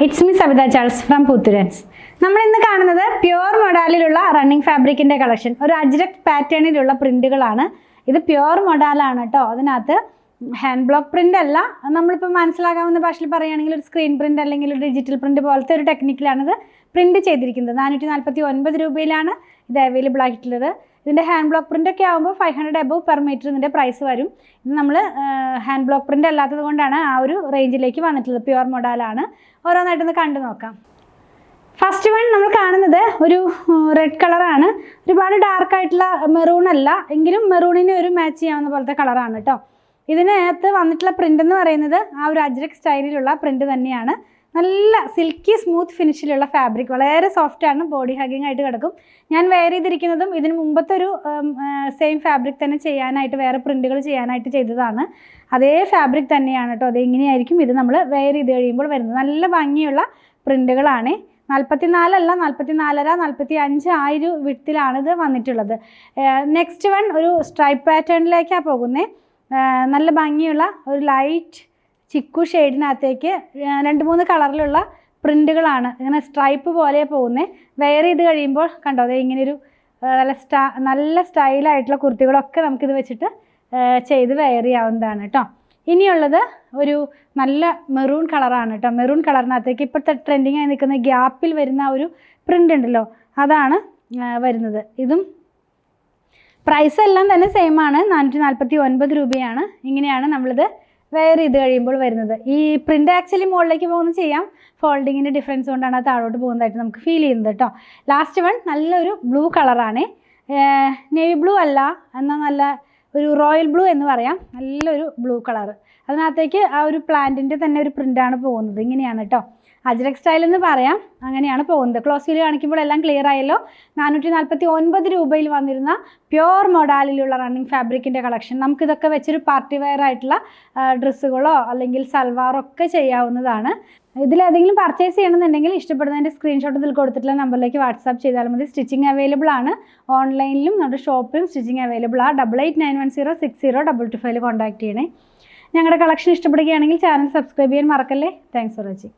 It's me Savitha Charles from Puthurans. Pure ഇന്ന് കാണുന്നത് പ്യുവർ മൊഡാലിലുള്ള റണ്ണിങ് ഫാബ്രിക്കിൻ്റെ കളക്ഷൻ. ഒരു അജ്രക് പാറ്റേണിലുള്ള പ്രിന്റുകളാണ്. ഇത് പ്യുവർ മൊഡാലാണ് കേട്ടോ. അതിനകത്ത് ഹാൻഡ് ബ്ലോക്ക് പ്രിന്റ് അല്ല, നമ്മളിപ്പോൾ മനസ്സിലാക്കാവുന്ന ഭാഷയിൽ പറയുകയാണെങ്കിൽ ഒരു സ്ക്രീൻ പ്രിന്റ് അല്ലെങ്കിൽ ഒരു ഡിജിറ്റൽ പ്രിന്റ് പോലത്തെ ഒരു ടെക്നിക്കിലാണിത് പ്രിന്റ് ചെയ്തിരിക്കുന്നത്. 449 രൂപയിലാണ് ഇത് അവൈലബിൾ ആയിട്ടുള്ളത്. ഇതിൻ്റെ ഹാൻഡ് ബ്ലോക്ക് പ്രിൻ്റ് ഒക്കെ ആകുമ്പോൾ 500 എബവ് പെർ മീറ്റർ ഇതിൻ്റെ പ്രൈസ് വരും. ഇത് നമ്മൾ ഹാൻഡ് ബ്ലോക്ക് പ്രിൻ്റ് അല്ലാത്തത് കൊണ്ടാണ് ആ ഒരു റേഞ്ചിലേക്ക് വന്നിട്ടുള്ളത്. പ്യുവർ മൊഡാലാണ്. ഓരോന്നായിട്ടൊന്ന് കണ്ടു നോക്കാം. ഫസ്റ്റ് വൺ നമ്മൾ കാണുന്നത് ഒരു റെഡ് കളറാണ്. ഒരുപാട് ഡാർക്കായിട്ടുള്ള മെറൂൺ അല്ല, എങ്കിലും മെറൂണിന് ഒരു മാച്ച് ചെയ്യാവുന്ന പോലത്തെ കളറാണ് കേട്ടോ. ഇതിനകത്ത് വന്നിട്ടുള്ള പ്രിൻ്റ് എന്ന് പറയുന്നത് ആ ഒരു അജ്രക് സ്റ്റൈലിലുള്ള പ്രിൻ്റ് തന്നെയാണ്. നല്ല സിൽക്കി സ്മൂത്ത് ഫിനിഷിലുള്ള ഫാബ്രിക്, വളരെ സോഫ്റ്റാണ്, ബോഡി ഹഗ്ഗിങ് ആയിട്ട് കിടക്കും. ഞാൻ വെയർ ചെയ്തിരിക്കുന്നതും ഇതിന് മുമ്പത്തെ ഒരു സെയിം ഫാബ്രിക് തന്നെ ചെയ്യാനായിട്ട്, വേറെ പ്രിൻറ്റുകൾ ചെയ്യാനായിട്ട് ചെയ്തതാണ്. അതേ ഫാബ്രിക് തന്നെയാണ് കേട്ടോ. അതെങ്ങനെയായിരിക്കും ഇത് നമ്മൾ വെയർ ചെയ്ത് കഴിയുമ്പോൾ വരുന്നത്. നല്ല ഭംഗിയുള്ള പ്രിൻറ്റുകളാണ്. 44 അല്ല, 44.5, 45 ആ ഒരു വിഡ്ത്തിലാണ് ഇത് വന്നിട്ടുള്ളത്. നെക്സ്റ്റ് വൺ ഒരു സ്ട്രൈപ്പ് പാറ്റേണിലേക്കാണ് പോകുന്നത്. നല്ല ഭംഗിയുള്ള ഒരു ലൈറ്റ് ചിക്കു ഷെയ്ഡിനകത്തേക്ക് 2-3 കളറിലുള്ള പ്രിൻറ്റുകളാണ്. ഇങ്ങനെ സ്ട്രൈപ്പ് പോലെ പോകുന്നത്. വെയർ ചെയ്ത് കഴിയുമ്പോൾ കണ്ടോ, അതെ ഇങ്ങനെയൊരു നല്ല സ്റ്റൈലായിട്ടുള്ള കുർത്തികളൊക്കെ നമുക്കിത് വെച്ചിട്ട് ചെയ്ത് വെയർ ചെയ്യാവുന്നതാണ് കേട്ടോ. ഇനിയുള്ളത് ഒരു നല്ല മെറൂൺ കളറാണ് കേട്ടോ. മെറൂൺ കളറിനകത്തേക്ക് ഇപ്പോഴത്തെ ട്രെൻഡിങ് ആയി നിൽക്കുന്ന ഗ്യാപ്പിൽ വരുന്ന ഒരു പ്രിൻ്റ് ഉണ്ടല്ലോ, അതാണ് വരുന്നത്. ഇതും പ്രൈസ് എല്ലാം തന്നെ സെയിം ആണ്, 449 രൂപയാണ്. ഇങ്ങനെയാണ് നമ്മളിത് വെയർ ചെയ്ത് കഴിയുമ്പോൾ വരുന്നത്. ഈ പ്രിൻ്റ് ആക്ച്വലി മുകളിലേക്ക് പോകുന്നത് ചെയ്യാം, ഫോൾഡിങ്ങിൻ്റെ ഡിഫറൻസ് കൊണ്ടാണ് അത് താഴോട്ട് പോകുന്നതായിട്ട് നമുക്ക് ഫീൽ ചെയ്യുന്നത് കേട്ടോ. ലാസ്റ്റ് വൺ നല്ലൊരു ബ്ലൂ കളറാണ്. നേവി ബ്ലൂ അല്ല, എന്നാൽ നല്ല ഒരു റോയൽ ബ്ലൂ എന്ന് പറയാം. നല്ലൊരു ബ്ലൂ കളറ്. അതിനകത്തേക്ക് ആ ഒരു പ്ലാന്റിൻ്റെ തന്നെ ഒരു പ്രിൻ്റാണ് പോകുന്നത്. ഇങ്ങനെയാണ് കേട്ടോ. അജ്രക് സ്റ്റൈൽ എന്ന് പറയാം. അങ്ങനെയാണ് പോകുന്നത്. ക്ലോസ് വ്യൂ കാണിക്കുമ്പോൾ എല്ലാം ക്ലിയർ ആയല്ലോ. 449 രൂപയിൽ വന്നിരുന്ന പ്യുവർ മൊഡാലിലുള്ള റണ്ണിങ് ഫാബ്രിക്കിൻ്റെ കളക്ഷൻ. നമുക്കിതൊക്കെ വെച്ചൊരു പാർട്ടി വെയർ ആയിട്ടുള്ള ഡ്രസ്സുകളോ അല്ലെങ്കിൽ സൽവാറോ ഒക്കെ ചെയ്യാവുന്നതാണ്. ഇതിലേതെങ്കിലും പർച്ചേസ് ചെയ്യണമെന്നുണ്ടെങ്കിൽ ഇഷ്ടപ്പെടുന്നതിൻ്റെ സ്ക്രീൻഷോട്ട് ഇതിൽ കൊടുത്തിട്ടുള്ള നമ്പറിലേക്ക് വാട്സാപ്പ് ചെയ്താൽ മതി. സ്റ്റിച്ചിങ് അവൈലബിൾ ആണ്. ഓൺലൈനിലും നമ്മുടെ ഷോപ്പിലും സ്റ്റിച്ചിങ് അവൈലബിൾ ആണ്. 8891060225 കോൺടാക്ട് ചെയ്യണേ. ഞങ്ങളുടെ കളക്ഷൻ ഇഷ്ടപ്പെടുകയാണെങ്കിൽ ചാനൽ സബ്സ്ക്രൈബ് ചെയ്യാൻ മറക്കല്ലേ. Thanks for watching.